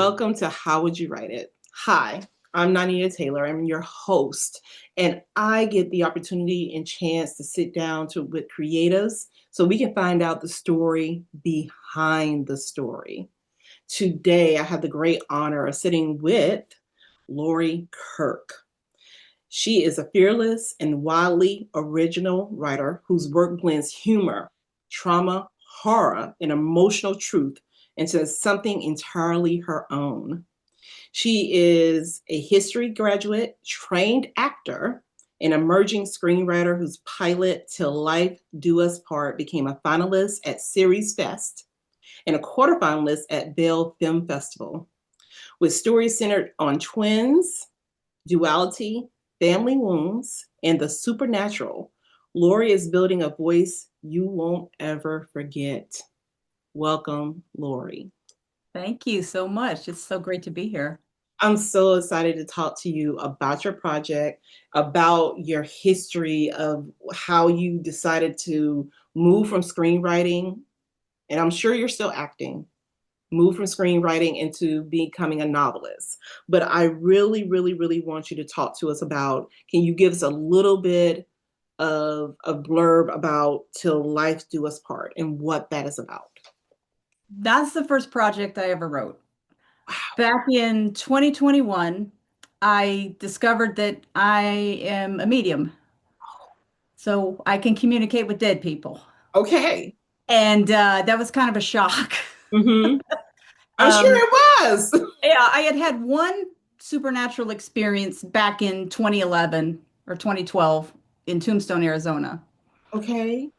Welcome to How Would You Write It? Hi, I'm Nanita Taylor. I'm your host, and I get the opportunity and chance to sit down with creatives so we can find out the story behind the story. Today, I have the great honor of sitting with Laurie Kirk. She is a fearless and wildly original writer whose work blends humor, trauma, horror, and emotional truth into something entirely her own. She is a history graduate, trained actor, an emerging screenwriter whose pilot Till Life Do Us Part became a finalist at Series Fest and a quarterfinalist at Vail Film Festival. With stories centered on twins, duality, family wounds, and the supernatural, Laurie is building a voice you won't ever forget. Welcome, Laurie. Thank you so much. It's so great to be here. I'm so excited to talk to you about your project, about your history of how you decided to move from screenwriting, and I'm sure you're still acting, move from screenwriting into becoming a novelist. But I really, really, really want you to talk to us about, can you give us a little bit of a blurb about Till Life Do Us Part and what that is about? That's the first project I ever wrote. Wow. Back in 2021, I discovered that I am a medium, so I can communicate with dead people. Okay. And that was kind of a shock. Mm-hmm. I'm sure Um, it was. yeah, I had had one supernatural experience back in 2011 or 2012 in Tombstone, Arizona, Okay.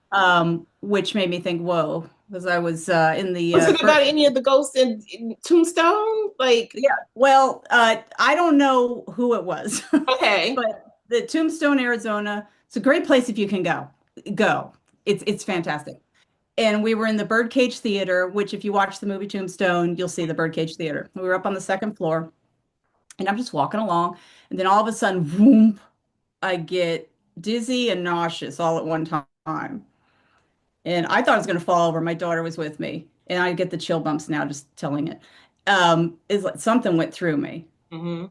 which made me think, whoa, because I was in the Was it about any of the ghosts in Tombstone? Like, Yeah, well, I don't know who it was, okay. but the Tombstone, Arizona, it's a great place if you can go. Go. It's fantastic. And we were in the Birdcage Theater, which if you watch the movie Tombstone, you'll see the Birdcage Theater. We were up on the second floor, and I'm just walking along, and then all of a sudden, boom, I get dizzy and nauseous all at one time. And I thought I was going to fall over. My daughter was with me, and I get the chill bumps now just telling it. It's like something went through me. Mm-hmm.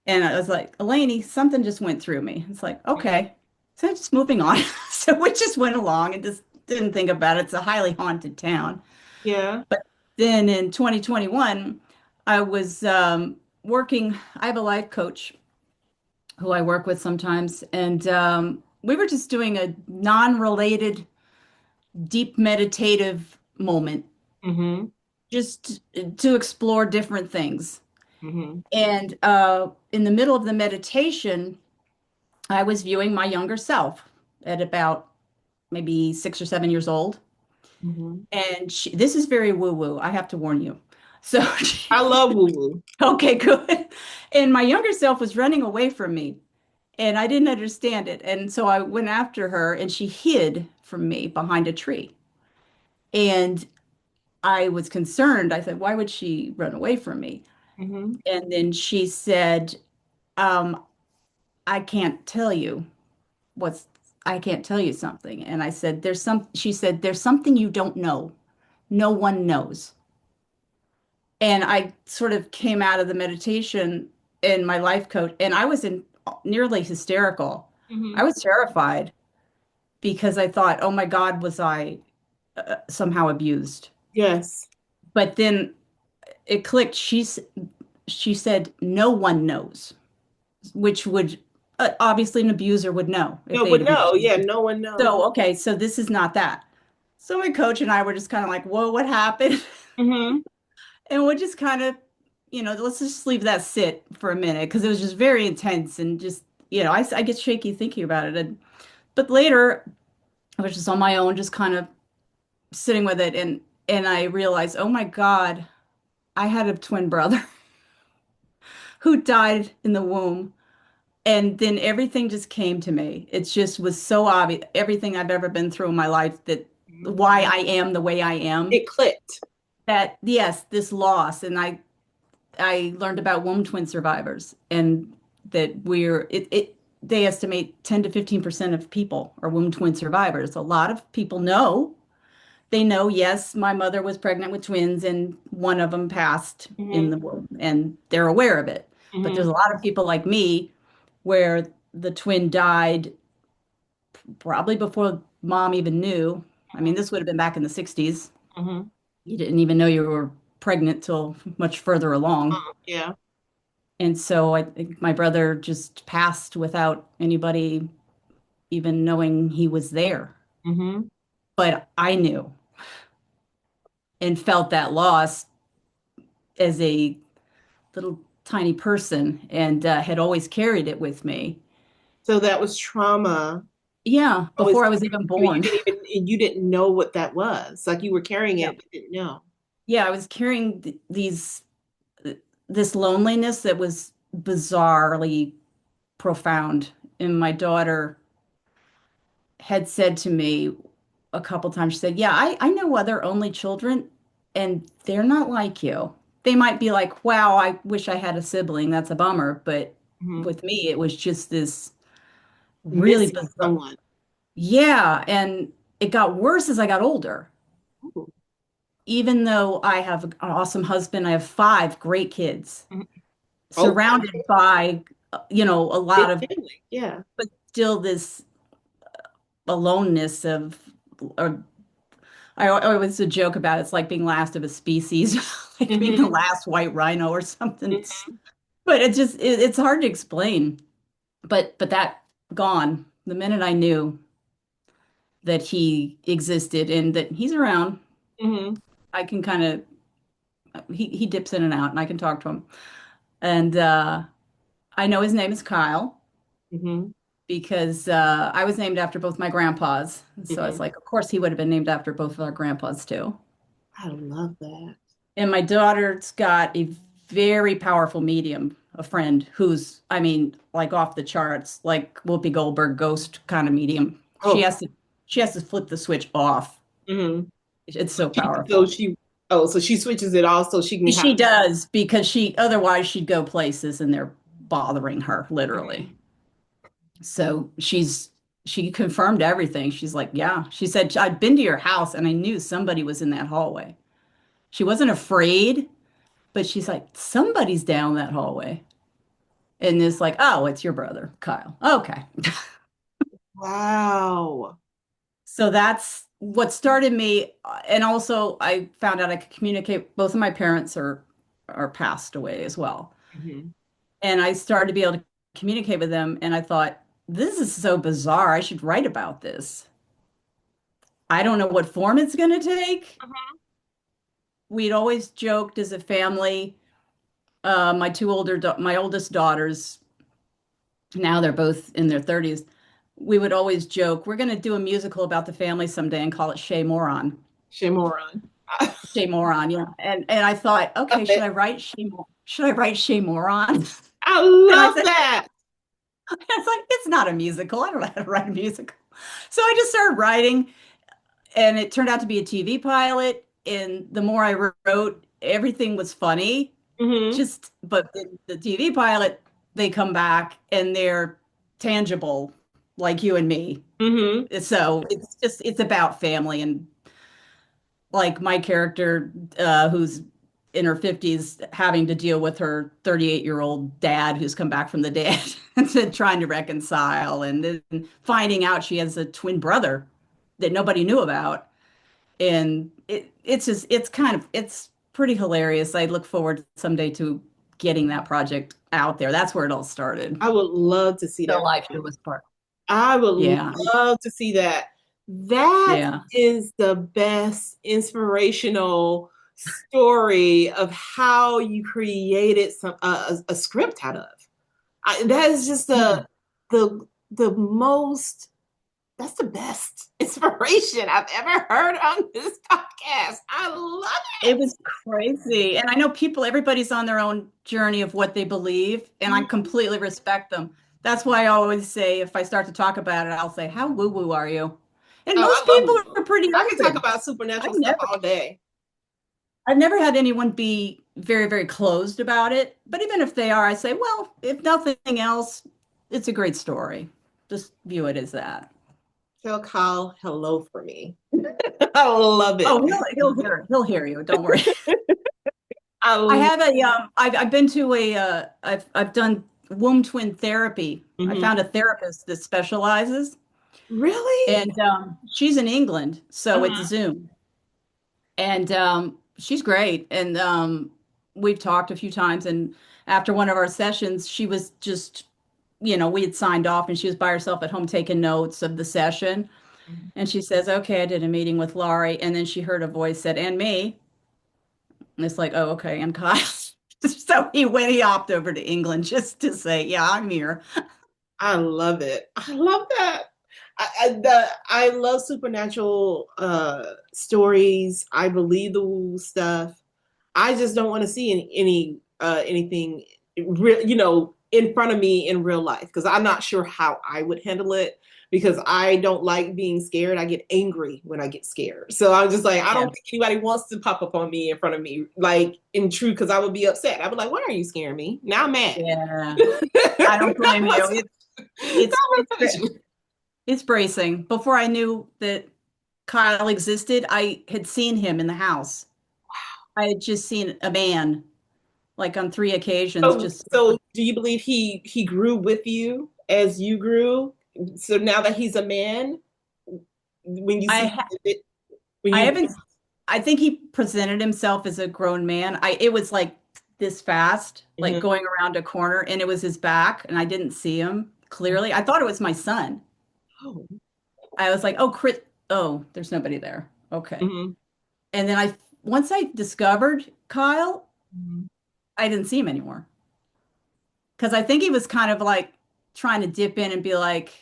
And I was like, Elaney, something just went through me. It's like, okay. So just moving on. So we just went along and just didn't think about it. It's a highly haunted town. Yeah. But then in 2021, I was working, I have a life coach who I work with sometimes. And we were just doing a non-related, deep meditative moment, Mm-hmm. just to explore different things. Mm-hmm. And in the middle of the meditation, I was viewing my younger self at about maybe 6 or 7 years old. Mm-hmm. And this is very woo-woo, I have to warn you. So, I love woo woo. okay, good. And my younger self was running away from me, and I didn't understand it. And so I went after her, and she hid from me behind a tree. And I was concerned. I said, why would she run away from me? Mm-hmm. And then she said, um, I can't tell you what's I can't tell you something. And I said, she said, there's something you don't know. No one knows. And I sort of came out of the meditation in my life coach, and I was in nearly hysterical. Mm-hmm. I was terrified because I thought, oh my God, was I somehow abused? Yes. But then it clicked. She said, no one knows, which would obviously an abuser would know if No, they but had no, abused yeah, you. no one knows. So, okay, so this is not that. So my coach and I were just kind of like, whoa, what happened? Mm-hmm. And we'll just kind of, let's just leave that sit for a minute because it was just very intense and just, I get shaky thinking about it. But later, I was just on my own, just kind of sitting with it. And I realized, oh my God, I had a twin brother who died in the womb. And then everything just came to me. It just was so obvious, everything I've ever been through in my life, that why I am the way I am, It clicked. that yes, this loss. And I learned about womb twin survivors and that they estimate 10 to 15% of people are womb twin survivors. A lot of people know They know, yes, my mother was pregnant with twins and one of them passed in Hmm. the womb, and they're aware of it. But there's Hmm. a lot of people like me where the twin died probably before mom even knew. I mean, this would have been back in the 60s. Hmm. You didn't even know you were pregnant till much further along. Yeah. And so I think my brother just passed without anybody even knowing he was there. Hmm. But I knew and felt that loss as a little tiny person and had always carried it with me. So that was trauma. Yeah, Always before I was carrying even you. You born. didn't even, and you didn't know what that was. Like you were carrying Yeah. it, but didn't know. Yeah, I was carrying this loneliness that was bizarrely profound. And my daughter had said to me a couple times, she said, yeah, I know other only children, and they're not like you. They might be like, wow, I wish I had a sibling. That's a bummer. But Hmm. with me, it was just this really Missing bizarre. someone. Yeah. And it got worse as I got older. Ooh. Even though I have an awesome husband, I have five great kids, Mhm. surrounded Okay. by, a Big lot of, family. Yeah. but still this aloneness of, or I always a joke about it's like being last of a species, like being the Hmm. last white rhino or something. Hmm. But it's hard to explain. But that gone the minute I knew that he existed and that he's around, Hmm. I can kind of he dips in and out and I can talk to him. And I know his name is Kyle Hmm. because I was named after both my grandpas. So it's Hmm. like, of course, he would have been named after both of our grandpas too. I love that. And my daughter's got a very powerful medium, a friend who's, I mean, like off the charts, like Whoopi Goldberg ghost kind of medium. Oh. She has to flip the switch off. Hmm. It's so So powerful. she, oh, so she switches it off so she can have. She does because she otherwise she'd go places and they're bothering her literally. Mhm. So she confirmed everything. She's like, yeah. She said, I'd been to your house and I knew somebody was in that hallway. She wasn't afraid, but she's like, somebody's down that hallway. And it's like, oh, it's your brother, Kyle. Okay. Wow. So that's what started me. And also I found out I could communicate. Both of my parents are passed away as well. Hmm. And I started to be able to communicate with them. And I thought, this is so bizarre. I should write about this. I don't know what form it's going to take. We'd always joked as a family. My oldest daughters, now they're both in their 30s. We would always joke, we're going to do a musical about the family someday and call it Shay Moron. Shamoran. I Shay Moron, yeah. And I thought, love okay, it. Should I write Shay Moron? I And I love said, that. it's like, it's not a musical. I don't know how to write a musical. So I just started writing, and it turned out to be a TV pilot. And the more I wrote, everything was funny. Hmm. But in the TV pilot, they come back and they're tangible, like you and me. Hmm. So it's about family and like my character, who's in her 50s having to deal with her 38-year-old dad who's come back from the dead and trying to reconcile and then finding out she has a twin brother that nobody knew about. And it's pretty hilarious. I look forward someday to getting that project out there. That's where it all started. I would love to see The that life show project. was part. I would Yeah. love to see that. That Yeah. is the best inspirational story of how you created a script out of. That is just Yeah. the most. That's the best inspiration I've ever heard on this podcast. I love It was crazy. And I know everybody's on their own journey of what they believe, and I it. completely respect them. That's why I always say, if I start to talk about it, I'll say, how woo-woo are you? And Oh, most I love people Google. are pretty I can talk open. about I've supernatural stuff never, all day. I've never had anyone be very, very closed about it. But even if they are, I say, well, if nothing else, it's a great story. Just view it as that. Tell Kyle hello for me. I love it. Oh, he'll hear you. Don't worry. I I love, have I've been to I've done womb twin therapy. I mhm. found a therapist that specializes, Really? and she's in England, so it's Uh-huh. Zoom. And she's great. And we've talked a few times. And after one of our sessions, she was just, we had signed off and she was by herself at home taking notes of the session. And she says, okay, I did a meeting with Laurie. And then she heard a voice said, and me. And it's like, oh, okay, and Kyle. So he hopped over to England just to say, yeah, I'm here. I love it. I love that. I love supernatural stories. I believe the woo stuff. I just don't want to see anything in front of me in real life because I'm not sure how I would handle it because I don't like being scared. I get angry when I get scared. So I'm just like, I don't Yeah. think anybody wants to pop up on me in front of me, like in truth, because I would be upset. I'd be like, why are you scaring me? Now I'm mad. Yeah. I don't blame you. Not It's, my it's, punishment. it's bracing. Before I knew that Kyle existed, I had seen him in the house. I had just seen a man, like on three occasions, So, just so do you believe he grew with you as you grew? So now that he's a man, when you I see ha it, when I you haven't I think he presented himself as a grown man. It was like this fast, like Mhm. going around a corner and it was his back and I didn't see him clearly. I thought it was my son. Oh. I was like, "Oh, Chris, oh, there's nobody there." Okay. Mhm. And then once I discovered Kyle, Mhm. I didn't see him anymore. Because I think he was kind of like trying to dip in and be like,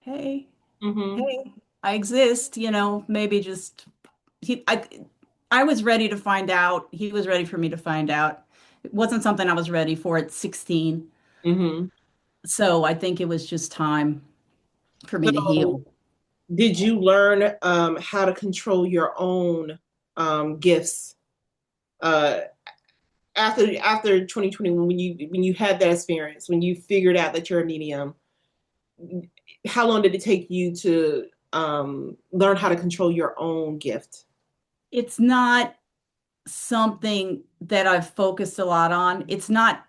hey, Mhm. hey, I exist, maybe just he I was ready to find out. He was ready for me to find out. It wasn't something I was ready for at 16. Mhm. So I think it was just time for me to So heal. did you learn how to control your own gifts uh, after 2021 when you had that experience when you figured out that you're a medium? How long did it take you to learn how to control your own gift? It's not something that I've focused a lot on. It's not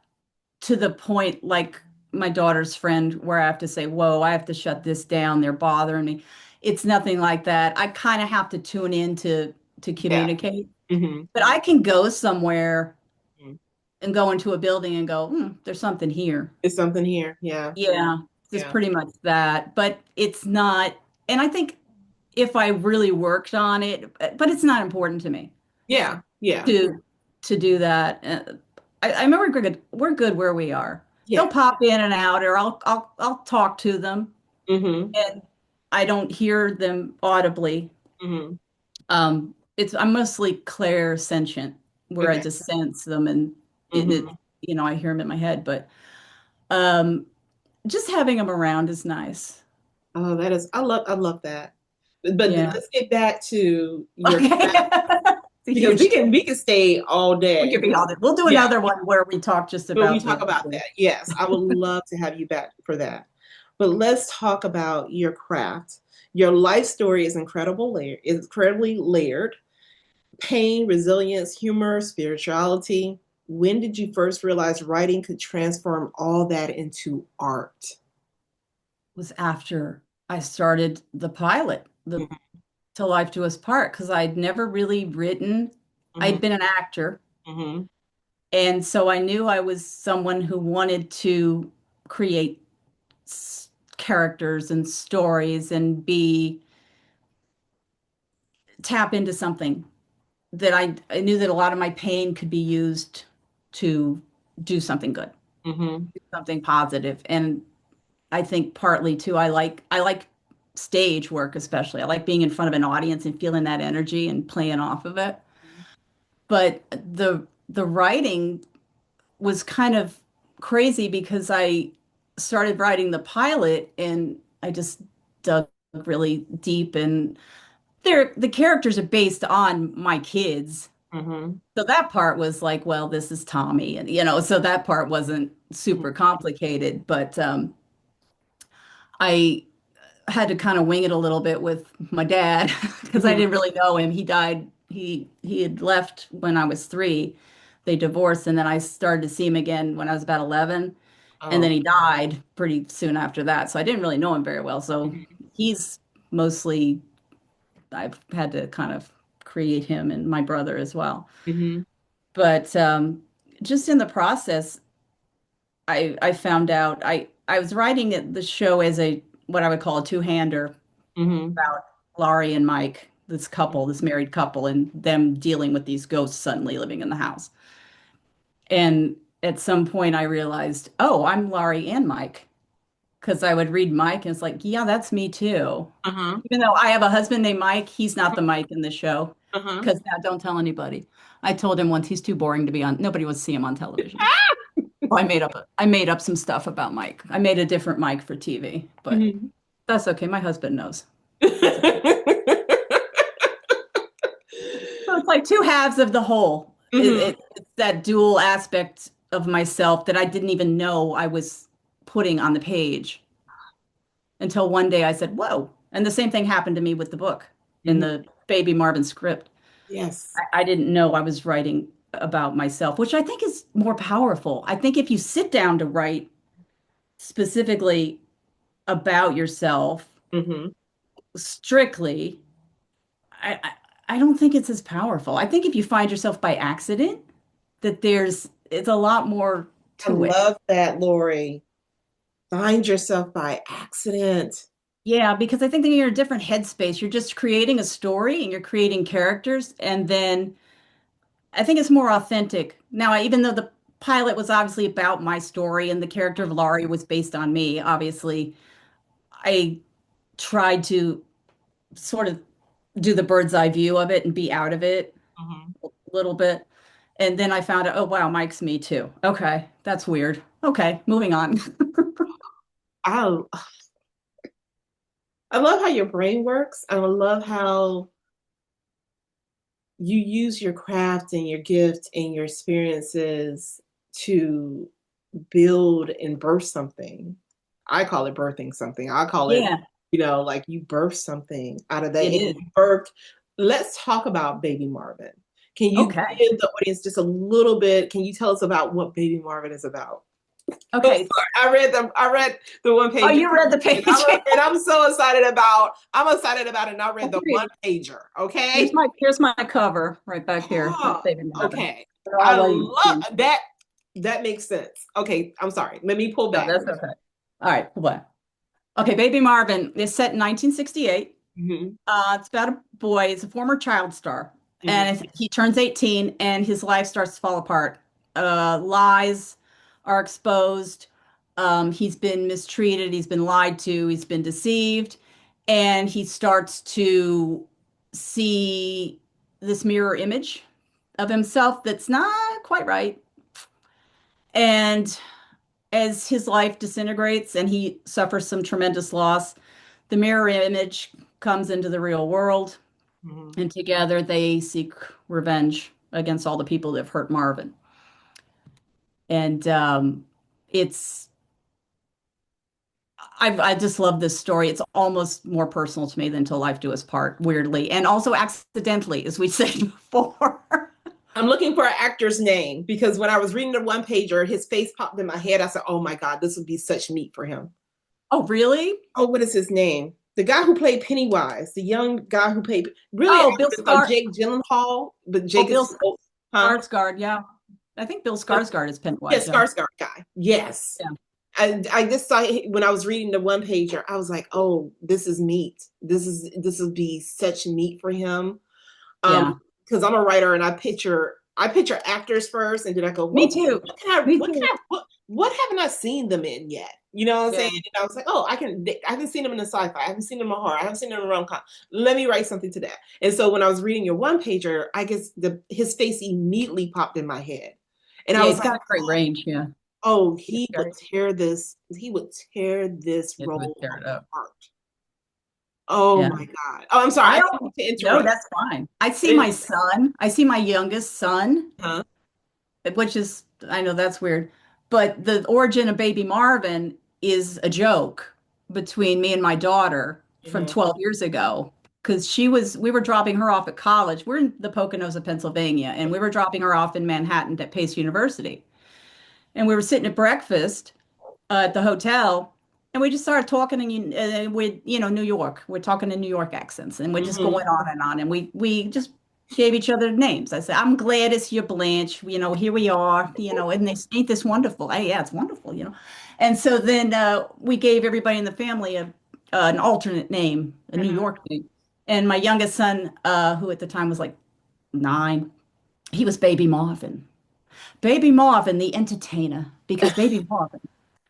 to the point like my daughter's friend where I have to say, whoa, I have to shut this down. They're bothering me. It's nothing like that. I kind of have to tune in to Yeah. communicate. Hmm. But I can go somewhere and go into a building and go, there's something here. It's something here. Yeah. Yeah, just Yeah. pretty much that. But it's not, and I think if I really worked on it, but it's not important to me Yeah. Yeah. to to do that. I remember we're good where we are. They'll Yeah. pop in and out, or I'll talk to them, Hmm. and I don't hear them audibly. Hmm. I'm mostly clairsentient, where I Okay. just sense them, and Hmm. I hear them in my head. But um, just having them around is nice. Oh, that is, I love that. But Yeah. let's get back to your Okay. craft It's a because huge thing. we can stay all We day. could be on it. We'll do Yeah, another one where we talk just but we about talk the about that. Yes, I would love to have you back for that. But let's talk about your craft. Your life story is incredibly layered. Pain, resilience, humor, spirituality. When did you first realize writing could transform all that into art? was after I started the pilot, the To Life Do Us Part, because I'd never really written. Mm-hmm. I'd been an actor, Mm-hmm. and so I knew I was someone who wanted to create characters and stories and be tap into something that I knew that a lot of my pain could be used to do something good, Mm-hmm. something positive. And I think partly too, I like stage work especially. I like being in front of an audience and feeling that energy and playing off of it. But the writing was kind of crazy because I started writing the pilot and I just dug really deep and the characters are based on my kids. Mm-hmm. So that part was like, well, this is Tommy and so that part wasn't super complicated, but I had to kind of wing it a little bit with my dad because I Mhm. didn't really know him. He died. He had left when I was 3. They divorced, and then I started to see him again when I was about 11, and then Oh. he died pretty soon after that. So I didn't really know him very well. So Mhm. he's mostly I've had to kind of create him and my brother as well. Mhm. But just in the process, I found out I was writing the show as a what I would call a two-hander Mhm. about Laurie and Mike, this couple, this married couple, and them dealing with these ghosts suddenly living in the house. And at some point, I realized, oh, I'm Laurie and Mike, because I would read Mike and it's like, yeah, that's me too. Uh-huh. Even though I have a husband named Mike, he's not the Mike in the show. Uh-huh. Because now, don't tell anybody. I told him once he's too boring to be on. Nobody wants to see him on television. So I made up some stuff about Mike. I made a different Mike for TV, but Mhm. that's okay. My husband knows. That's okay. So it's like two halves of the whole. Mhm. It's that dual aspect of myself that I didn't even know I was putting on the page until one day I said, whoa. And the same thing happened to me with the book in Mhm. the Baby Marvin script. Yes. I didn't know I was writing about myself, which I think is more powerful. I think if you sit down to write specifically about yourself Mhm. strictly, I, I, I don't think it's as powerful. I think if you find yourself by accident, that it's a lot more I to it. love that, Lori. Find yourself by accident. Yeah, because I think that you're in a different headspace. You're just creating a story and you're creating characters, and then I think it's more authentic. Now, even though the pilot was obviously about my story and the character of Laurie was based on me, obviously, I tried to sort of do the bird's eye view of it and be out of it Mhm. a little bit. And then I found out, oh, wow, Mike's me too. Okay, that's weird. Okay, moving on. I I love how your brain works. I love how you use your craft and your gift and your experiences to build and birth something. I call it birthing something. I call it, Yeah, like you birth something out of that. it And is. you birthed. Let's talk about Baby Marvin. Can you Okay. give the audience just a little bit? Can you tell us about what Baby Marvin is about? I'm Okay. sorry. I read the one Oh, pager, you read the page. and I'm so excited about. I'm excited about it. And I read Well, the here, one pager. Okay. here's my cover right back here. Oh, David Marvin. okay. I'll I let you see. love that. That makes sense. Okay, I'm sorry. Let me pull No, back. that's okay. All right, what? Okay, Baby Marvin is set in 1968. Hmm. It's about a boy. He's a former child star, Hmm. and he turns 18, and his life starts to fall apart. Lies are exposed. He's been mistreated. He's been lied to. He's been deceived, and he starts to see this mirror image of himself that's not quite right. And as his life disintegrates and he suffers some tremendous loss, the mirror image comes into the real world, Hmm. and together they seek revenge against all the people that have hurt Marvin. And it's I just love this story. It's almost more personal to me than Till Life Do Us Part, weirdly, and also accidentally, as we said before. I'm looking for an actor's name because when I was reading the one pager, his face popped in my head. I said, "Oh my God, this would be such meat for him." Oh, really? Oh, what is his name? The guy who played Pennywise, the young guy who played. Really, Oh, I would have thought Jake Gyllenhaal, but Oh, Jake Bill is old, huh? Skarsgård, yeah. I think Bill But Skarsgård is Pennywise, yes, yeah. Skarsgård guy. Yes. Yeah. I just saw when I was reading the one pager, I was like, "Oh, this is meat. This will be such meat for him." Yeah. Because I'm a writer and I picture actors first, and then I go, Me "What too. what can I Me what can too. I what haven't I seen them in yet?" You know what I'm Yeah. saying? And I was like, "Oh, I haven't seen them in a sci-fi. I haven't seen them in a horror. I haven't seen them in a rom-com. Let me write something to that." And so when I was reading your one pager, I guess his face immediately popped in my head, and I Yeah, was he's like, got a great range, yeah. "Oh, He's great. he would tear this It would role tear it up. apart." Oh Yeah. my God. Oh, I'm sorry. I I didn't don't mean to No, interrupt. that's fine. I I see didn't, my son. I see my youngest son, huh? which is, I know that's weird, but the origin of Baby Marvin is a joke. between me and my daughter from Hmm. 12 years ago because we were dropping her off at college. We're in the Poconos of Pennsylvania, and we were dropping her off in Manhattan at Pace University. And we were sitting at breakfast at the hotel, and we just started talking with, New York. We're talking in New York accents, and we're just Hmm. going on and on. And we just gave each other names. I said, "I'm Gladys, you're Blanche. Here we are. And ain't this wonderful? Hey, yeah, it's wonderful. And so then we gave everybody in the family an alternate name, a New Hmm. York name. And my youngest son, who at the time was like 9, he was Baby Marvin. Baby Marvin, the entertainer, because Baby Marvin,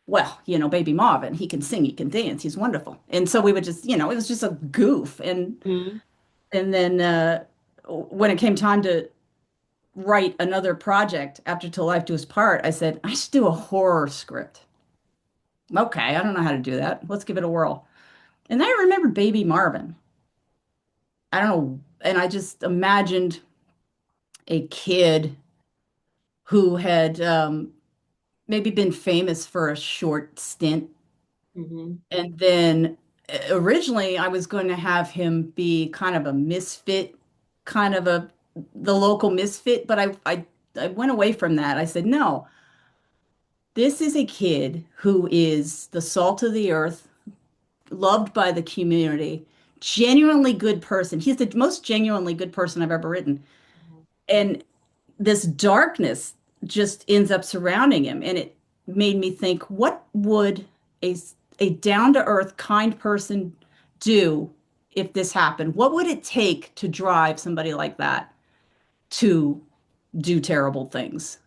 well, Baby Marvin, he can sing, he can dance, he's wonderful. And so we would just, it was just a goof. And then when it came time to write another project after Till Life Do Us Part, I said, I should do a horror script. Okay, I don't know how to do that. Let's give it a whirl. And then I remembered Baby Marvin. I don't know. And I just imagined a kid who had maybe been famous for a short stint. Hmm. And then originally I was going to have him be kind of a misfit, kind of the local misfit, but I went away from that. I said, no, this is a kid who is the salt of the earth, loved by the community, genuinely good person. He's the most genuinely good person I've ever written. And this darkness just ends up surrounding him. And it made me think, what would a, a down-to-earth, kind person do if this happened? What would it take to drive somebody like that to do terrible things?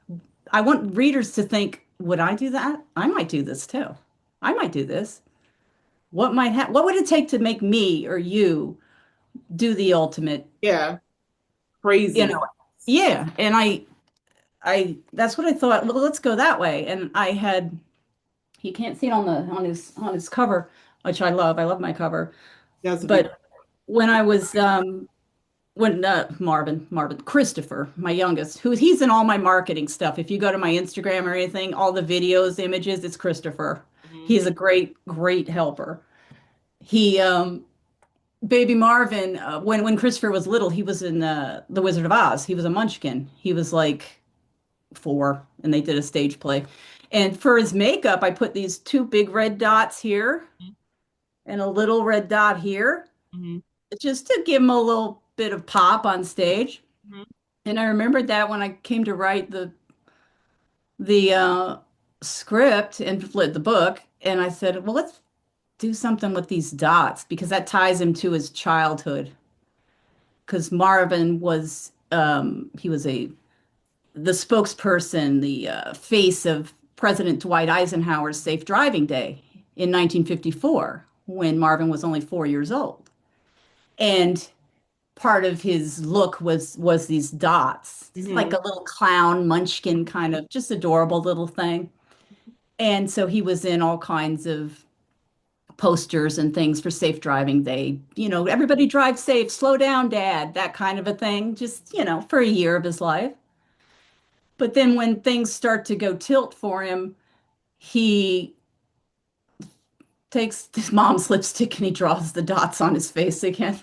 I want readers to think, would I do that? I might do this too. I might do this. What would it take to make me or you do the ultimate, Yeah. you Crazy. know? Yeah. And that's what I thought. Well, let's go that way. And I had, you can't see it on his cover, which I love. I love my cover. That's a beautiful. But when I was when Christopher, my youngest, he's in all my marketing stuff. If you go to my Instagram or anything, all the videos, images, it's Christopher. Hmm. He's a great, great helper. He Baby Marvin, when Christopher was little, he was in The Wizard of Oz. He was a munchkin. He was like 4, and they did a stage play. And for his makeup, I put these 2 big red dots here and a little red dot here, Hmm. just to give him a little bit of pop on stage. Hmm. And I remembered that when I came to write the script and the book, and I said, well, let's do something with these dots because that ties him to his childhood. Because Marvin was he was the spokesperson, the face of President Dwight Eisenhower's Safe Driving Day in 1954 when Marvin was only 4 years old. And part of his look was these dots, like Hmm. a little clown munchkin kind of just adorable little thing. And so he was in all kinds of posters and things for Safe Driving Day. Everybody drive safe, slow down, Dad, that kind of a thing, just, for a year of his life. But then when things start to go tilt for him, he takes his mom's lipstick and he draws the dots on his face again.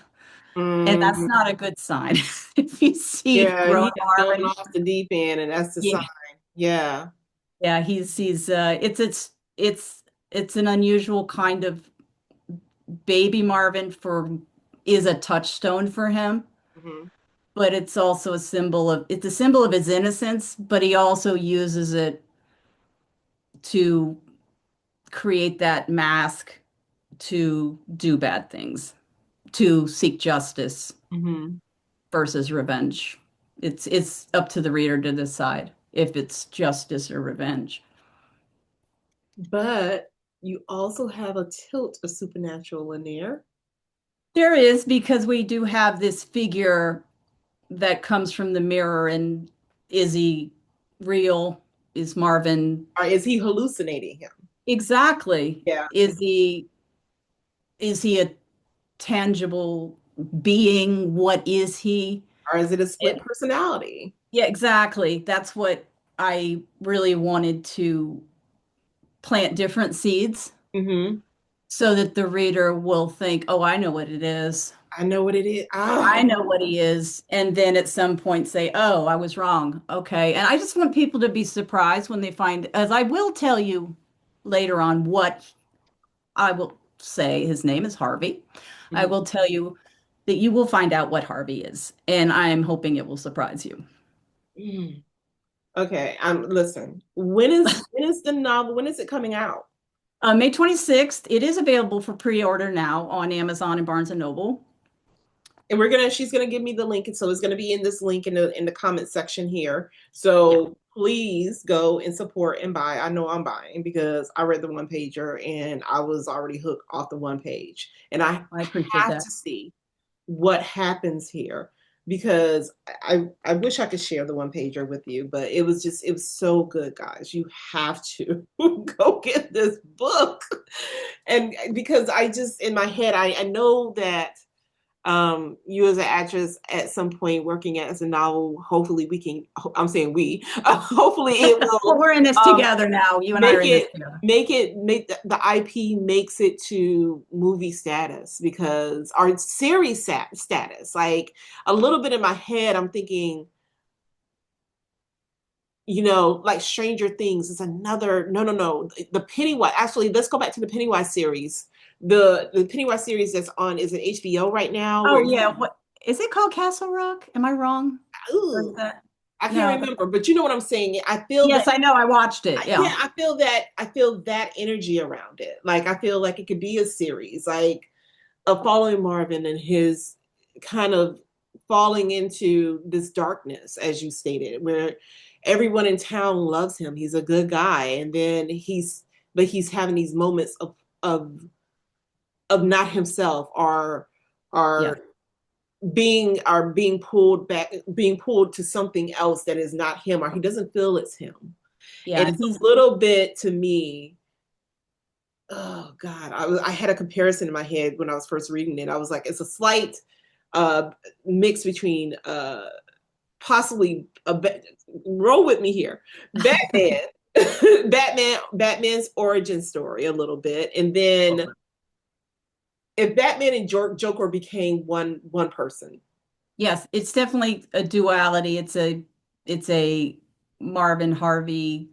And that's Hmm. not a good sign. If you see Yeah, grown he has gone Marvin, off the deep end, and that's the sign. yeah, Yeah. yeah, he's it's an unusual kind of baby Marvin for is a touchstone for him, Hmm. but it's a symbol of his innocence, but he also uses it to create that mask to do bad things, to seek justice Hmm. versus revenge. It's up to the reader to decide if it's justice or revenge. But you also have a tilt of supernatural in there. There is because we do have this figure that comes from the mirror, and is he real? Is Marvin Or is he hallucinating him? exactly? Yeah. Is he a tangible being? What is he? Or is it a split And personality? yeah, exactly. That's what I really wanted to plant different seeds Hmm. so that the reader will think, oh, I know what it is. I know what it is. I Ah, know what he is. And then at some point say, oh, I was wrong. Okay. And I just want people to be surprised when they find, as I will tell you later on what I will say. His name is Harvey. I mhm. will tell you that you will find out what Harvey is. And I'm hoping it will surprise you. Mm. Okay. Listen. When is the novel? When is it coming out? May 26th, it is available for pre-order now on Amazon and Barnes and Noble. And she's gonna give me the link, and so it's gonna be in this link in the comment section here. Yeah, So please go and support and buy. I know I'm buying because I read the one pager and I was already hooked off the one page, and I I appreciate have that. to see what happens here because I wish I could share the one pager with you, but it was so good, guys. You have to go get this book, and because I just in my head I know that you as an actress at some point working as a novel, hopefully we can, I'm saying we, hopefully it Well, will we're in this um, together now. You and I are make in this it, together. make the IP makes it to movie status because our series status, like a little bit in my head, I'm thinking, like Stranger Things is another, no, the Pennywise, actually, let's go back to the Pennywise series. The Pennywise series that's on is an HBO right now where Oh yeah, what is it called? Castle Rock? Am I wrong? Or is ooh, that I can't no? remember, but you know what I'm saying. I feel that Yes, I know. I watched it. yeah, Yeah. I feel that energy around it. Like I feel like it could be a series, like of following Marvin and his kind of falling into this darkness, as you stated, where everyone in town loves him. He's a good guy, and then he's having these moments of of not himself or Yeah. are being pulled back, being pulled to something else that is not him, or he doesn't feel it's him. Yeah, And and it's he's a little bit to me, oh God, I had a comparison in my head when I was first reading it. I was like, it's a slight uh, mix between possibly roll with me here, Batman, Batman's origin story a little bit, and then if Batman and Joker became one person. yes, it's definitely a duality. It's a Marvin Harvey,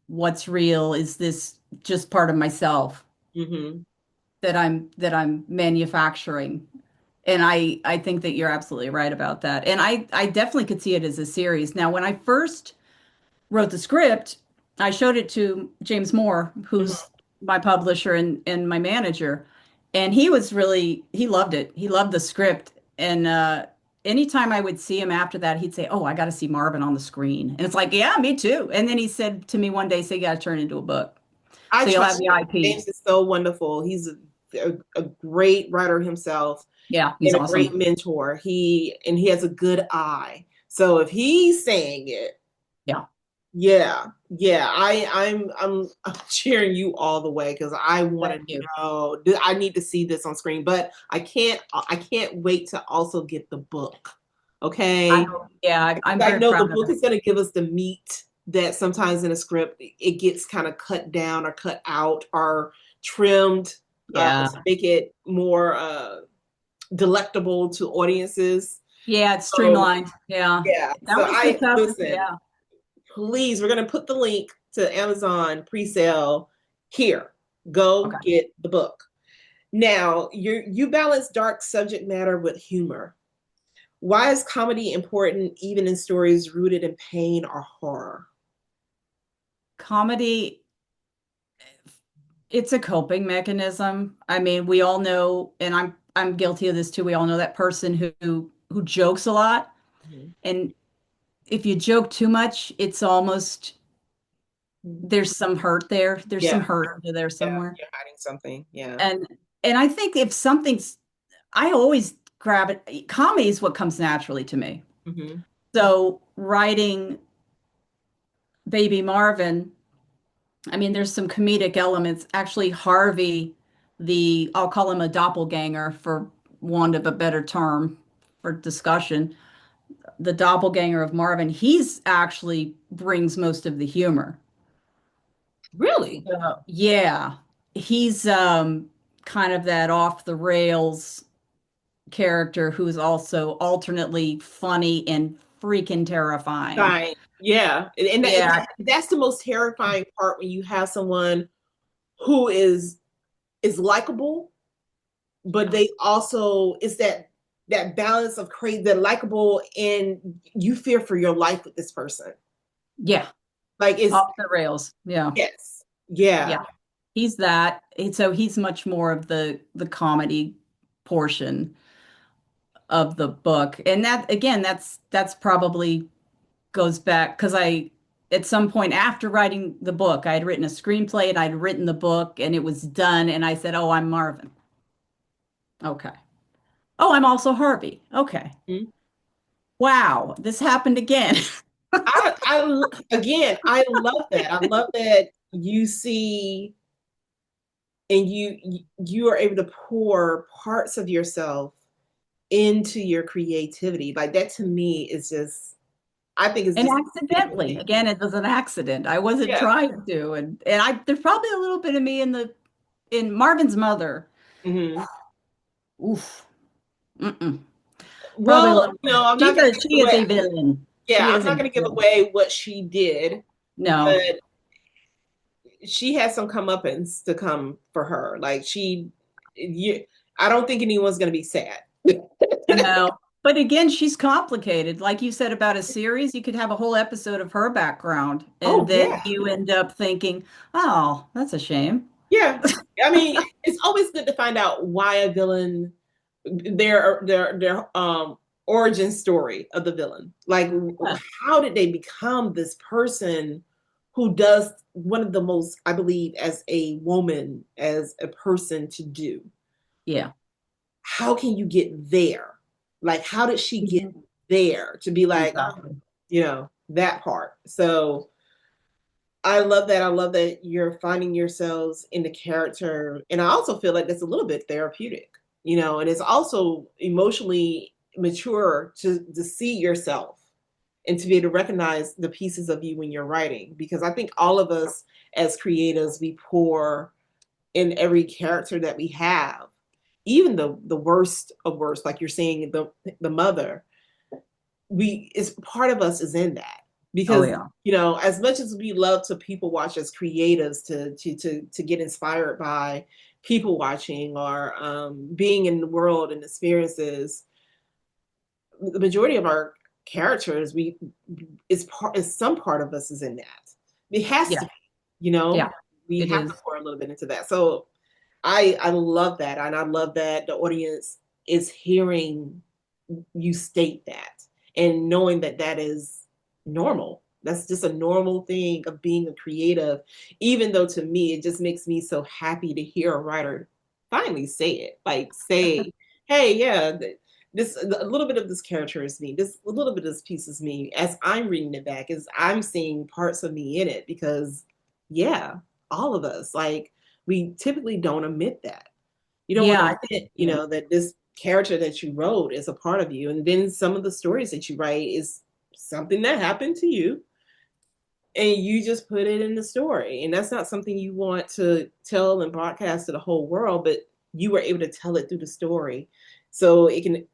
what's real? Is this just part of myself Mm-hmm. that I'm manufacturing? And I think that you're absolutely right about that. And I definitely could see it as a series. Now, when I first wrote the script, I showed it to James Moore, Mm-hmm. who's my publisher and my manager, and he loved it. He loved the script. And anytime I would see him after that, he'd say, "Oh, I got to see Marvin on the screen." And it's like, "Yeah, me too." And then he said to me one day, "So you got to turn it into a book. I So you'll have trust the him. IP." James is so wonderful. He's a great writer himself Yeah, he's and a great awesome. mentor. He has a good eye. So if he's saying it, Yeah, yeah, I'm cheering you all the way because I want thank to you. know. I need to see this on screen, but I can't wait to also get the book. I Okay, hope. Yeah, I'm I very know the proud of book it. is going to give us the meat that sometimes in a script it gets kind of cut down or cut out or trimmed Yeah. to make it more delectable to audiences. Yeah, it's So streamlined. Yeah. yeah, That so was the I tough. listen. Yeah. Please, we're going to put the link to Amazon pre-sale here. Go Okay. get the book. Now, you balance dark subject matter with humor. Why is comedy important even in stories rooted in pain or horror? Comedy, it's a coping mechanism. I mean, we all know, and I'm guilty of this too. We all know that person who jokes a lot. Mhm. And if you joke too much, it's almost there's some hurt there. There's some Yeah, hurt under there yeah, somewhere. you're hiding something. Yeah. And and I think if something's I always grab it. Comedy is what comes naturally to me. Hmm. So writing Baby Marvin, I mean, there's some comedic elements. Actually, Harvey, I'll call him a doppelganger for want of a better term for discussion, the doppelganger of Marvin, he's actually brings most of the humor. Really? Yeah. He's kind of that off the rails character who's also alternately funny and freaking terrifying. Fine. Yeah. Yeah, That's the most terrifying part when you have someone who is likable, but they also it's that balance of crazy, the likable, and you fear for your life with this person. yeah, Like it's off the rails. Yeah, yes. Yeah. yeah. He's that. So he's much more of the comedy portion of the book. And that again, that's probably goes back because I at some point after writing the book, I had written a screenplay and I'd written the book and it was done and I said, "Oh, I'm Marvin." Okay. "Oh, I'm also Harvey." Okay. Mhm. Wow, this happened again. Again, I love that. I love that you see and you are able to pour parts of yourself into your creativity. Like that to me is just I think it's And just accidentally, again, it was an accident. I wasn't yeah. trying to, and I there's probably a little bit of me in Marvin's mother. Hmm. Oof. Mm-mm. Probably a Well, little no, bit. I'm not gonna give She it is away. a villain. Yeah, She I'm is a not gonna give villain. away what she did, No. but she had some comeuppance to come for her. Like you, I don't think anyone's gonna be sad. No. But again, she's complicated. Like you said about a series, you could have a whole episode of her background, and Oh then yeah, you end up thinking, "Oh, that's a shame." yeah. I mean, it's always good to find out why a villain their origin story of the villain. Like Yeah. how did they become this person who does one of the most, I believe, as a woman, as a person to do? Yeah. How can you get there? Like how did she get Mhm. there to be like, oh, Exactly. that part. So I love that. I love that you're finding yourselves in the character. And I also feel like that's a little bit therapeutic, and it's also emotionally mature to see yourself and to be able to recognize the pieces of you when you're writing. Because I think all of us as creatives, we pour in every character that we have, even the worst of worst, like you're saying, the mother, we is part of us is in that Oh because yeah. as much as we love to people watch as creatives to get inspired by people watching or being in the world and experiences, the majority of our characters we is some part of us is in that. It has Yeah. to be, you know Yeah. we It have to is. pour a little bit into that. So I love that, and I love that the audience is hearing you state that and knowing that that is normal. That's just a normal thing of being a creative, even though to me it just makes me so happy to hear a writer finally say it, like say, hey, yeah, this a little bit of this character is me, this a little bit of this piece is me, as I'm reading it back, as I'm seeing parts of me in it, because yeah, all of us, like, we typically don't admit that. You don't want Yeah, to I think, admit, yeah. that this character that you wrote is a part of you. And then some of the stories that you write is something that happened to you and you just put it in the story. And that's not something you want to tell and broadcast to the whole world, but you were able to tell it through the story. So it can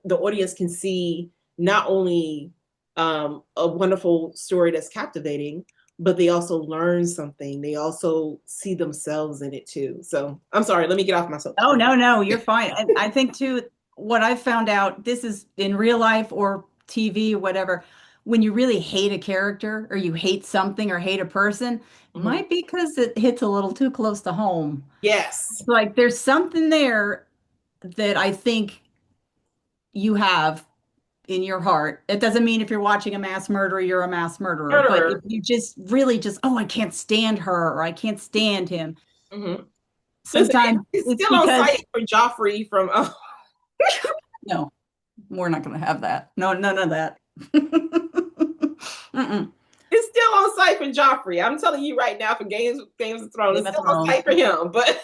the audience can see not only a wonderful story that's captivating, but they also learn something. They also see themselves in it too. So I'm sorry, let me get off my Oh, soapbox. no, no, you're fine. I think too, what I've found out, this is in real life or TV or whatever, when you really hate a character or you hate something or hate a person, it Mhm. might be because it hits a little too close to home. Yes. Like there's something there that I think you have in your heart. It doesn't mean if you're watching a mass murderer, you're a mass murderer. But if Murderer. you just really just, oh, I can't stand her or I can't stand him, Mhm. Listen, sometimes it's it's still on because, site for Joffrey from. no, we're not going to have that. No, none of that. Mm-mm. It's still on site for Joffrey. I'm telling you right now for Games of Thrones, Game it's of still on Thrones. site for him. But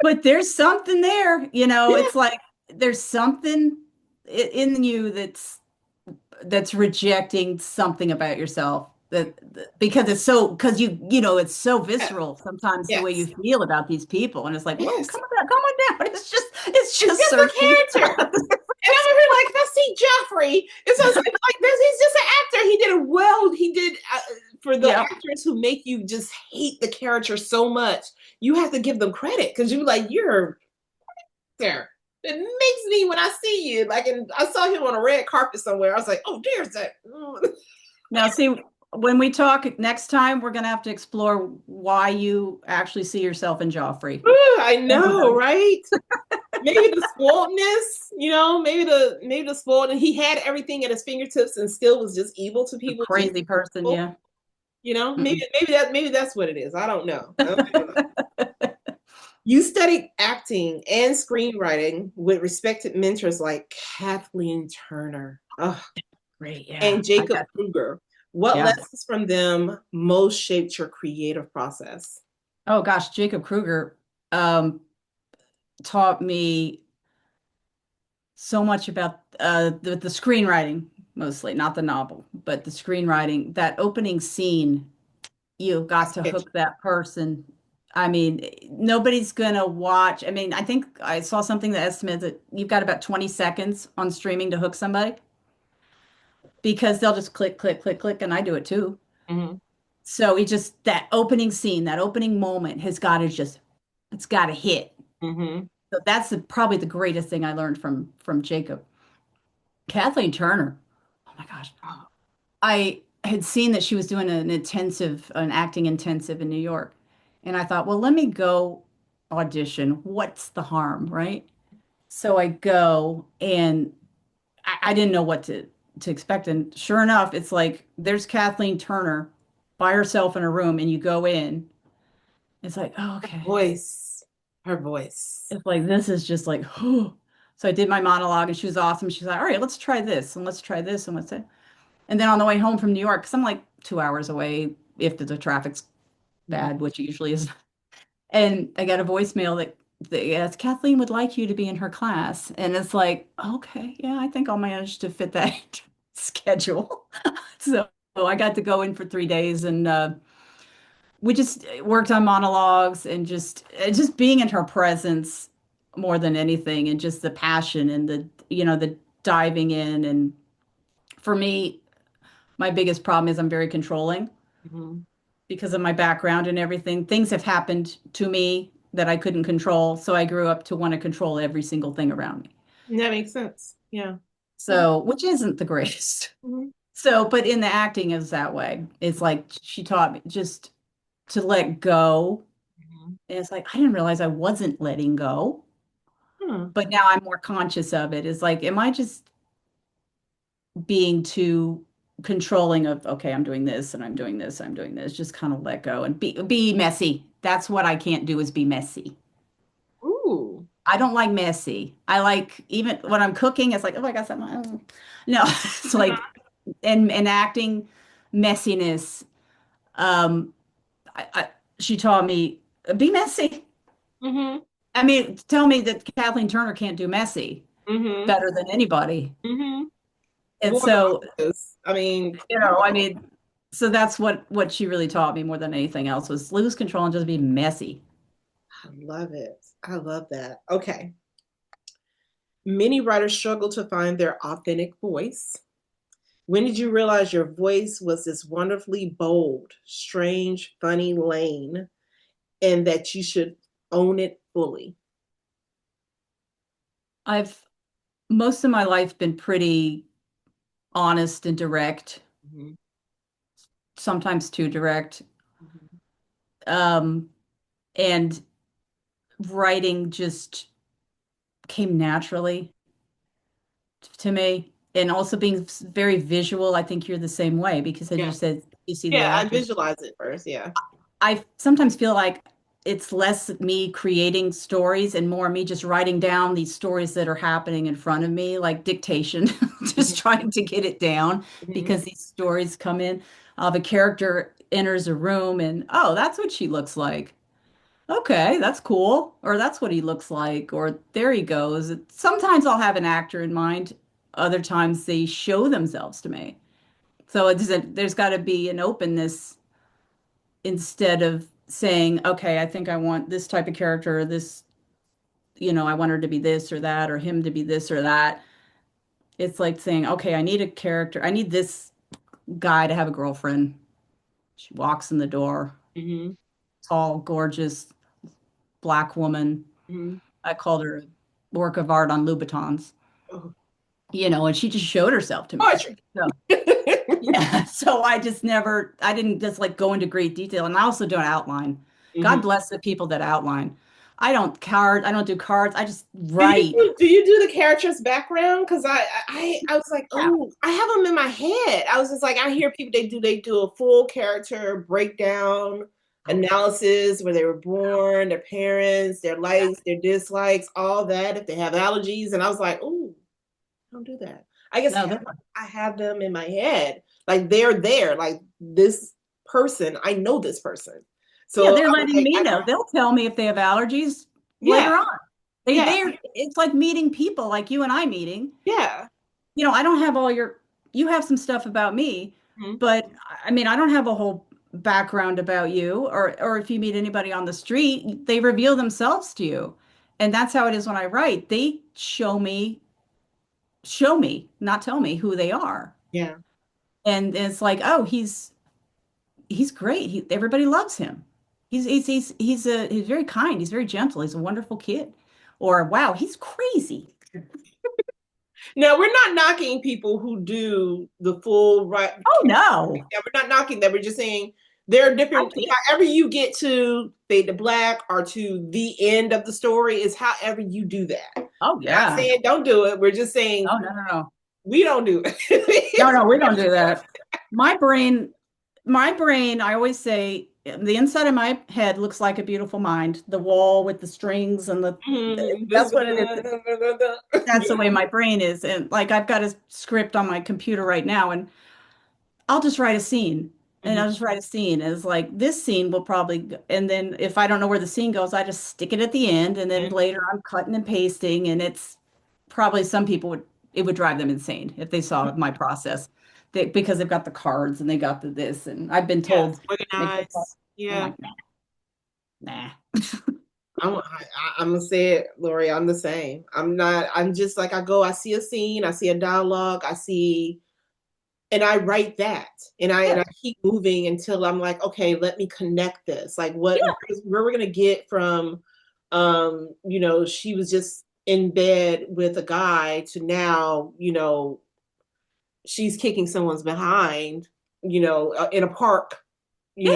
But there's something there, yeah, it's like there's something in you that's rejecting something about yourself. because it's so because you know it's so Yes. visceral sometimes the way you Yes. feel about these people, and it's like, whoa, Yes. come on down. It's It's just just so a character. And I'm over here like, I see Joffrey. It's so like this. He's just an actor. He did it well. He did for the yeah, actors who make you just hate the character so much. You have to give them credit because you're like, you're there. It makes me when I see you like, and I saw him on a red carpet somewhere. I was like, oh, there's that. now see, when we talk next time, we're gonna have to explore why you actually see yourself in Joffrey. I know, right? Maybe the spoiledness, maybe the spoiled, and he had everything at his fingertips and still was just evil to A people. Just crazy person, evil. yeah. Mm-mm. Maybe that's what it is. I don't know. You studied acting and screenwriting with respected mentors like Kathleen Turner, Great, yeah. and I Jacob got Kruger. What yeah. lessons from them most shaped your creative process? Oh gosh, Jacob Kruger um taught me so much about the screenwriting, mostly, not the novel, but the screenwriting. That opening scene, you got to Sketchy. hook that person. I mean, nobody's gonna watch. I mean, I think I saw something that estimates that you've got about 20 seconds on streaming to hook somebody because they'll just click, click, click, click, and I do it too. Mm-hmm. So it just that opening scene, that opening moment has got to just, it's got to hit. Mm-hmm. So that's probably the greatest thing I learned from Jacob. Kathleen Turner. Oh my gosh. Oh, I had seen that she was doing an acting intensive in New York. And I thought, well, let me go audition. What's the harm, right? So I go and I didn't know what to expect. And sure enough, it's like there's Kathleen Turner by herself in a room, and you go in. It's like, oh, okay. voice, her voice. It's like this is just like, oh. So I did my monologue and she was awesome. She's like, all right, let's try this and let's try this and let's say. And then on the way home from New York, because I'm like 2 hours away if the traffic's Mm-hmm. bad, which it usually is. And I got a voicemail that yes, Kathleen would like you to be in her class. And it's like, okay, yeah, I think I'll manage to fit that schedule. So I got to go in for 3 days and we just worked on monologues and just being in her presence more than anything and just the passion and the diving in. And for me, my biggest problem is I'm very controlling Mm-hmm. because of my background and everything. Things have happened to me that I couldn't control, so I grew up to want to control every single thing around me. That makes sense. Yeah. Yeah. So, which isn't the greatest. Mm-hmm. So, but in the acting is that way. It's like she taught me just to let go. Mm-hmm. And it's like I didn't realize I wasn't letting go, Huh. but now I'm more conscious of it. It's like, am I just being too controlling of, okay, I'm doing this and I'm doing this, I'm doing this, just kind of let go and be messy. That's what I can't do is be messy. Ooh. I don't like messy. I like even when I'm cooking, it's like, oh, I got something. Oh. No, it's like and acting messiness. Um, I she taught me be messy. Mm-hmm. I mean, tell me that Kathleen Turner can't do messy Mm-hmm. better than anybody. Mm-hmm. And More than so, this. I mean, I mean, so that's what she really taught me more than anything else was lose control and just be messy. I love it. I love that. Okay. Many writers struggle to find their authentic voice. When did you realize your voice was this wonderfully bold, strange, funny lane and that you should own it fully? I've most of my life been pretty honest and direct, Mm-hmm. sometimes too direct. Mm-hmm. Um, and writing just came naturally to me. And also being very visual, I think you're the same way because as you Yeah. said, you see the Yeah, I actors. visualize it first. Yeah. I sometimes feel like it's less me creating stories and more me just writing down these stories that are happening in front of me, like dictation, just Mm-hmm. trying to get it down Mm-hmm. because these stories come in. The character enters a room and, oh, that's what she looks like. Okay, that's cool. Or that's what he looks like. Or there he goes. Sometimes I'll have an actor in mind. Other times they show themselves to me. So there's got to be an openness instead of saying, okay, I think I want this type of character, or this, I want her to be this or that, or him to be this or that. It's like saying, okay, I need a character. I need this guy to have a girlfriend. She walks in the door, Hmm. tall, gorgeous, black woman. Hmm. I called her a work of art on Louboutins, Oh, and she just showed herself to me. poetry. So, yeah. So I didn't just like go into great detail. And I also don't outline. God Hmm. bless the people that outline. I don't do cards. I just Do write. you do the character's background? Because I was like, Yeah. oh, I have them in my head. I was just like, I hear people they do a full character breakdown analysis where they were born, their parents, their likes, their dislikes, all that. If they have allergies, and I was like, oh, don't do that. I guess No, I have them in my head, like they're there, like this person. I know this person, yeah, so they're I was letting like, me know. They'll tell me if they have allergies yeah, later on. yeah, It's like meeting people like you and I meeting. yeah. I don't have you have some stuff about me, Mhm. but I mean, I don't have a whole background about you, or if you meet anybody on the street, they reveal themselves to you. And that's how it is when I write. They show me, not tell me who they are. Yeah. And it's like, oh, he's great. Everybody loves him. He's very kind. He's very gentle. He's a wonderful kid. Or wow, he's crazy. Now we're not knocking people who do the full right. Oh no. Yeah, we're not knocking that. We're just saying there are I different. can't. However, you get to fade to black or to the end of the story is however you do that. Oh We're not yeah. saying don't do it. We're just saying Oh no, no, no. we don't do No, it. no, we don't do that. My brain, my brain, I always say the inside of my head looks like a beautiful mind. The wall with the strings and that's what it is. That's the way my brain is. And like I've got a script on my computer right now and I'll just write a scene. And I'll just write a scene as like this scene will and then if I don't know where the scene goes, I just stick it at the end and then later I'm cutting and pasting and it's probably some people it would drive them insane if they saw my process. Because they've got the cards and they got the this and I've been Yes, told make this up. organized. I'm Yeah. like, nah, nah. I'm gonna say it, Lori. I'm the same. I'm not. I'm just like I go. I see a scene. I see a dialogue. I see, and I write that, and Yeah, I keep moving until I'm like, okay, let me connect this. Like, yeah, where we're gonna get from, she was just in bed with a guy to now, she's kicking someone's behind, in a park, you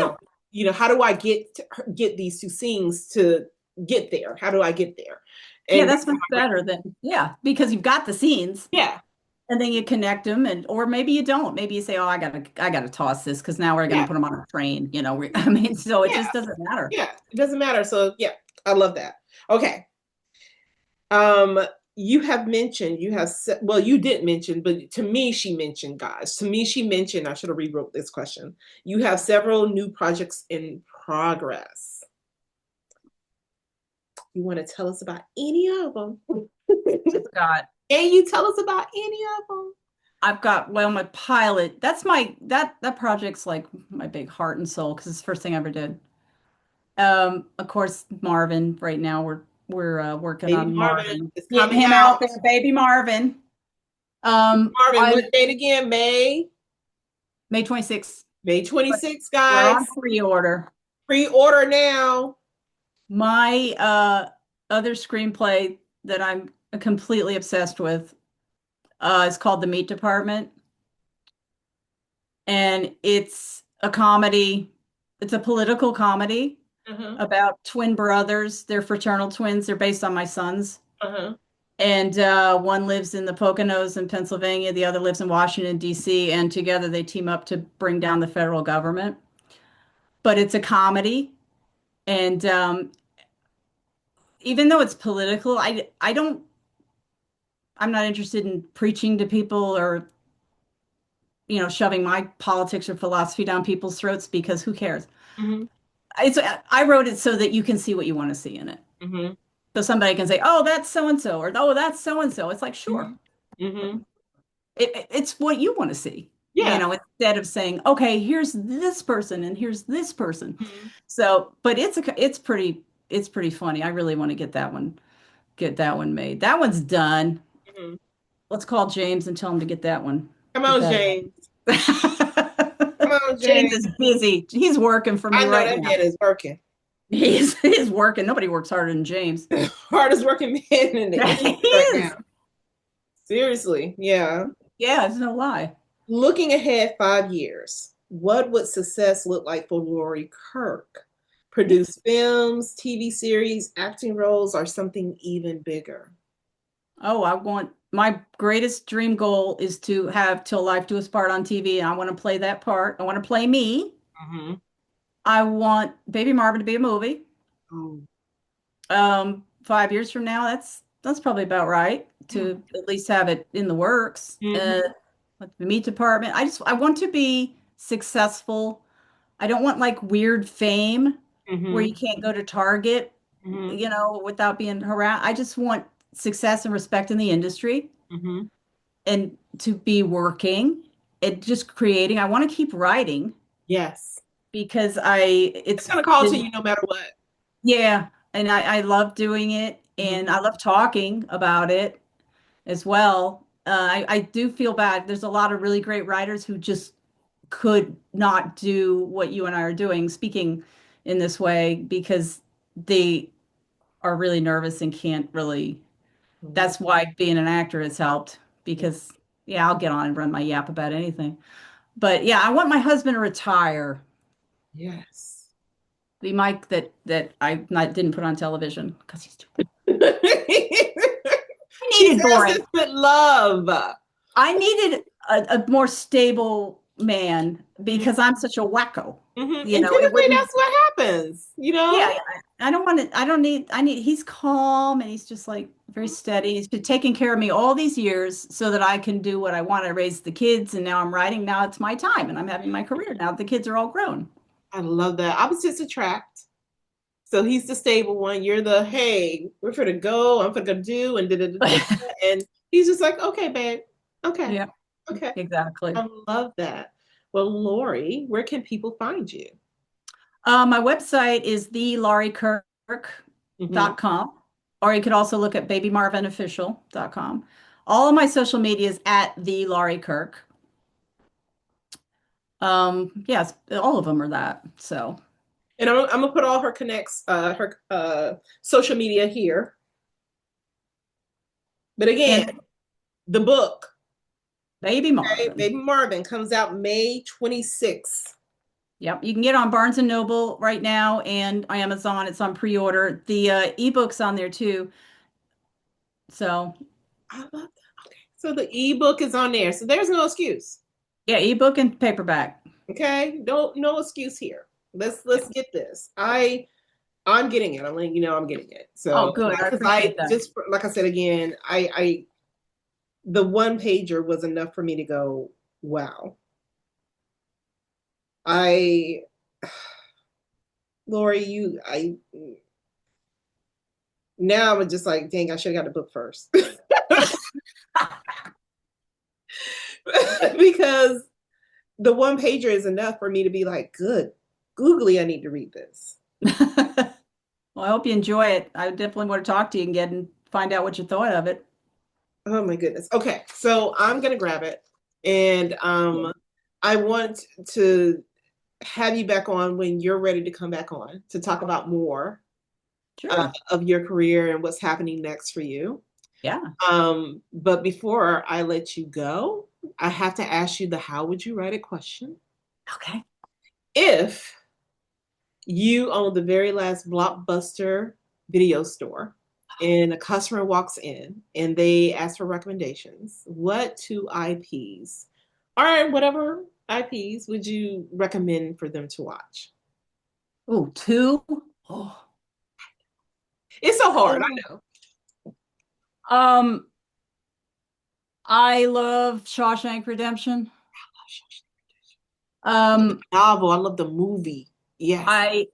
yeah. know, how do I get these two scenes to get there? How do I get there? Yeah, And that's much better than yeah, because you've got the scenes yeah, and then you connect them or maybe you don't. Maybe you say, "Oh, I gotta toss this because now we're gonna yeah, put them on a train." I mean, so it yeah, just doesn't matter. yeah. It doesn't matter. So yeah, I love that. Okay. Um, you have mentioned well, you didn't mention, but to me, she mentioned guys. To me, she mentioned. I should have rewrote this question. You have several new projects in progress. You want to tell us about any of them? I've got Can you tell us about any of them? I've got well my pilot. That's my that project's like my big heart and soul because it's the first thing I ever did. Of course, Marvin. Right now, we're working Baby on Marvin Marvin, is getting coming him out out. there, baby Marvin. Marvin, I'm what date again? May 26th, May but 26th, we're guys. on pre-order. Pre-order now. My other screenplay that I'm completely obsessed with is called The Meat Department, and it's a comedy. It's a political comedy Uh-huh. about twin brothers. They're fraternal twins. They're based on my sons. Uh-huh. And one lives in the Poconos in Pennsylvania, the other lives in Washington, D.C., and together they team up to bring down the federal government. But it's a comedy. And even though it's political, I'm not interested in preaching to people or, shoving my politics or philosophy down people's throats because who cares? Mm-hmm. I wrote it so that you can see what you want to see in it. Mm-hmm. So somebody can say, oh, that's so and so, or oh, that's so and so. It's like, sure, Mm-hmm. Mm-hmm. it's what you want to see. Yeah. instead of saying, okay, here's this person and here's this person. Mhm. So, but it's pretty funny. I really want to get that one made. That one's done. Mhm. Let's call James and tell him to get that one. Come Get on, that James. Come out. on, James James. is busy. He's working for me I know right that now. man is working. He's working. Nobody works harder than James. Hardest working man in the He industry right is. now. Seriously. Yeah. Yeah, it's no lie. Looking ahead 5 years, what would success look like for Laurie Kirk? Produce films, TV series, acting roles, or something even bigger? Oh, I want my greatest dream goal is to have Till Life Do Us Part on TV. And I want to play that part. I want to play me. Mm-hmm. I want Baby Marvin to be a movie. Oh, 5 years from now, that's probably about right yeah. to at least have it in the works. Mm-hmm. Like the meat department. I want to be successful. I don't want like weird fame where Mm-hmm. you can't go to Target, Mm-hmm. without being harassed. I just want success and respect in the industry Mm-hmm. and to be working and just creating. I want to keep writing Yes. because It's it's gonna call to been, you no matter what. yeah, and I love doing it and Mm-hmm. I love talking about it as well. I do feel bad. There's a lot of really great writers who just could not do what you and I are doing, speaking in this way, because they are really nervous and can't really. Mm-hmm. That's why being an actor has helped because, yeah, I'll get on and run my yap about anything. But yeah, I want my husband to retire. Yes. The Mike that I not didn't put on television because he's too boring. I She needed says boring. this with love. I needed a more stable man because I'm such a wacko. Mm-hmm. And It typically wouldn't. that's what happens, you Yeah, know? I don't want to. I need. He's calm and he's just like very steady. He's been taking care of me all these years so that I can do what I want. I raise the kids, and now I'm writing. Now it's my time, and I'm having my career. Now the kids are all grown. I love that. Opposites attract. So he's the stable one. You're the, hey, we're for to go. I'm for to do and da, da, da, da. And he's just like, okay, babe. Okay. Yeah, Okay. exactly. I love that. Well, Lori, where can people find you? My website is Mm-hmm. thelaurie.kirk.com, or you could also look at babymarvinofficial.com. All of my social media is at the Laurie Kirk. Yes, all of them are that. So, And I'm gonna put all her connects, her social media here. But again, and the book, Baby okay, Marvin. Baby Marvin, comes out May 26th. Yep, you can get on Barnes and Noble right now and Amazon. It's on pre-order. The ebook's on there too. So, I love that. Okay. So the ebook is on there. So there's no excuse. yeah, ebook and paperback. Okay. No excuse here. Let's get this. I'm getting it. I'm letting you know I'm getting it. Oh, So good. I because I appreciate that. just like I said again, I the one pager was enough for me to go, wow. I Lori, I now I'm just like, dang, I should have got the book first. Because the one pager is enough for me to be like, good, googly, I need to read this. Well, I hope you enjoy it. I definitely want to talk to you and get and find out what you thought of it. Oh my goodness. Okay, so I'm gonna grab it, and I want to have you back on when you're ready to come back on to talk about more Sure. of your career and what's happening next for you. Yeah. But before I let you go, I have to ask you the how would you write it question. Okay. If you own the very last Blockbuster video store and a customer walks in and they ask for recommendations, what two IPs or whatever IPs would you recommend for them to watch? Oh, two. Oh. It's so hard, I Oh. know. Um, I love Shawshank Redemption. I love the Um, novel, I love the movie. Yes. I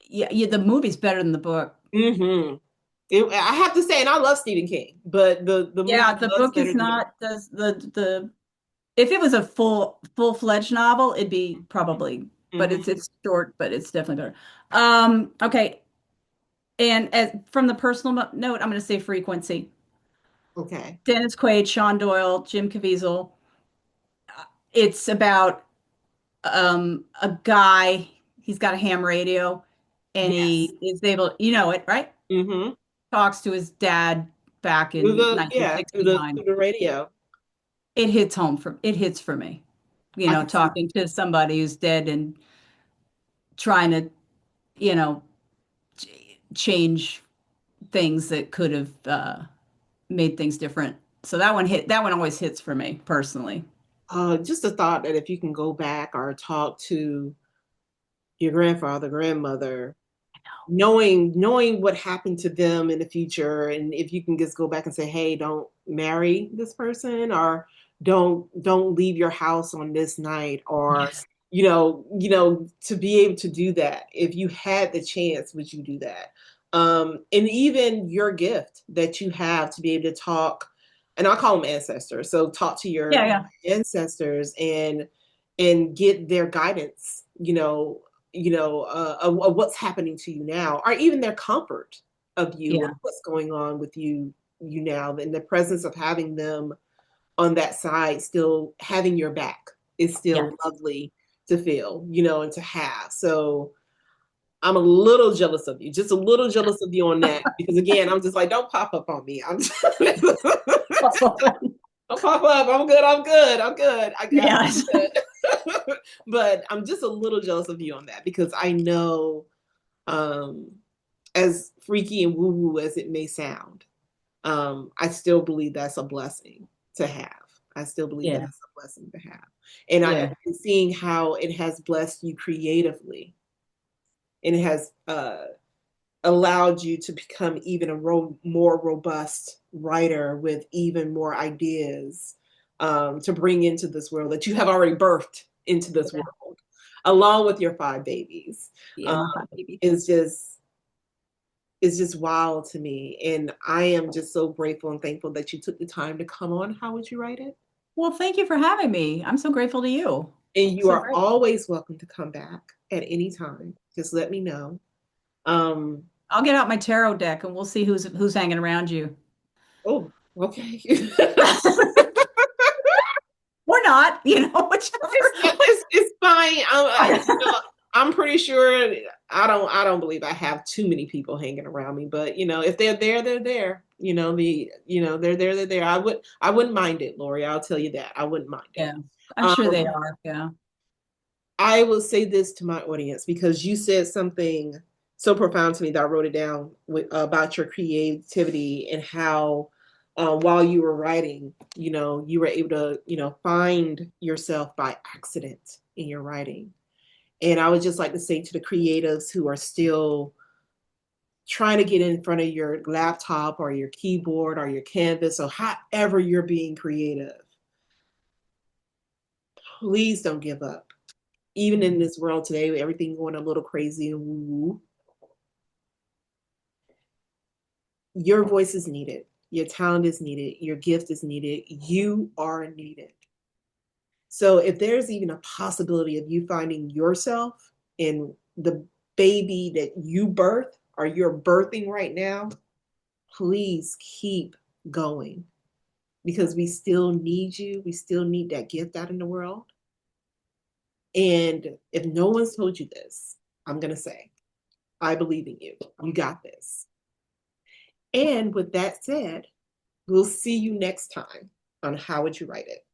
yeah, the movie's better than the book. Mm-hmm. I have to say, and I love Stephen King, but the Yeah, movie the was book better is than the book. not does the If it was a full-fledged novel, it'd be probably, but Hmm. it's short, but it's definitely better. Okay. And from the personal note, I'm going to say Frequency. Okay. Dennis Quaid, Sean Doyle, Jim Caviezel. It's about a guy. He's got a ham radio, and Yes. he is able. You know it, right? Hmm. Talks to his dad back Through in the yeah, through 1969. the radio. It hits for me. I can see. Talking to somebody who's dead and trying to, you know, change things that could have made things different. So that one always hits for me personally. Just the thought that if you can go back or talk to your grandfather, grandmother, knowing what happened to them in the future, and if you can just go back and say, hey, don't marry this person, or don't leave your house on this night, or Yes. to be able to do that, if you had the chance, would you do that? And even your gift that you have to be able to talk, and I'll call them ancestors, so talk to Yeah, your yeah. ancestors and get their guidance, of what's happening to you now, or even their comfort of you, of Yeah. what's going on with you now, in the presence of having them on that side, still having your back is Yeah. still lovely to feel, and to have. So I'm a little jealous of you, just a little jealous of you on that, because again, I'm just like, don't pop up on me. I'm just, don't pop up. I'm good. I'm good. I'm good. I got Yes. it. But I'm just a little jealous of you on that, because I know, um, as freaky and woo woo as it may sound, I still believe that's a blessing to have. I still believe Yeah. that's a blessing to have. And I Yeah. and seeing how it has blessed you creatively, and it has allowed you to become even a more robust writer with even more ideas, to bring into this world that you have already birthed into this Yeah. world, along with your five babies, Yeah, um, my fat baby. is just wild to me. And I am just so grateful and thankful that you took the time to come on. How would you write it? Well, thank you for having me. I'm so grateful to you. And you So are great. always welcome to come back at any time. Just let me know. Um, I'll get out my tarot deck and we'll see who's hanging around you. oh, okay. Or not, whichever. It's fine. I'm pretty sure I don't believe I have too many people hanging around me, but if they're there, they're there. They're there, they're there. I wouldn't mind it, Lori. I'll tell you that. I wouldn't mind it. Yeah, I'm sure they Um, are. Yeah. I will say this to my audience, because you said something so profound to me that I wrote it down about your creativity, and how, while you were writing, you were able to, find yourself by accident in your writing. And I would just like to say to the creatives who are still trying to get in front of your laptop or your keyboard or your canvas, or however you're being creative, please don't give up. Even in this world today, everything going a little crazy and woo-woo, your voice is needed. Your talent is needed. Your gift is needed. You are needed. So if there's even a possibility of you finding yourself in the baby that you birth or you're birthing right now, please keep going, because we still need you. We still need that gift out in the world. And if no one's told you this, I'm going to say, I believe in you. You got this. And with that said, we'll see you next time on How Would You Write It?